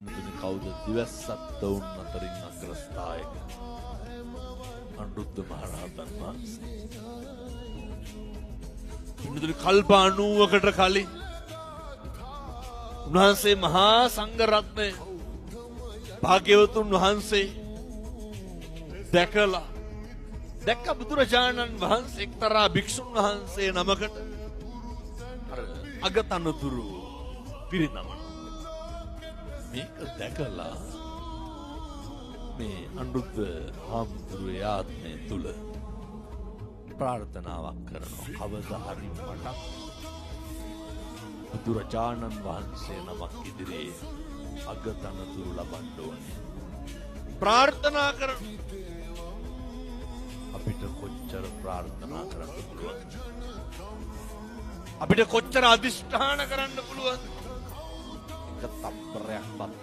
මුදුනේ කවුද දිවස්සත් වුන් අතරින් අග්‍රස්ථායක අනුරුද්ධ මහරහතන් වහන්සේ. මුදුනේ කල්ප 90කට කලින් උන්වහන්සේ මහා සංඝ රත්නය භාග්‍යවතුන් වහන්සේ දැක්ක බුදුරජාණන් වහන්සේ එක්තරා භික්ෂුන් වහන්සේ නමකට අර අගතනතුරු පිරිනමන. මේක දැකලා මේ අනුරුද්ධ හාමුදුරුවෝ ආත්මය තුල ප්‍රාර්ථනාවක් කරනවා. කවදා හරි මට බුදුරජාණන් වහන්සේ නමක් ඉදිරියේ අගතනතුරු ලබන්න ඕනේ. ප්‍රාර්ථනා කරන අපිට කොච්චර ප්‍රාර්ථනා කරන්න පුළුවන්ද? අපිට කොච්චර අදිෂ්ඨාන කරන්න පුළුවන්ද? එක තප්පරයක්වත්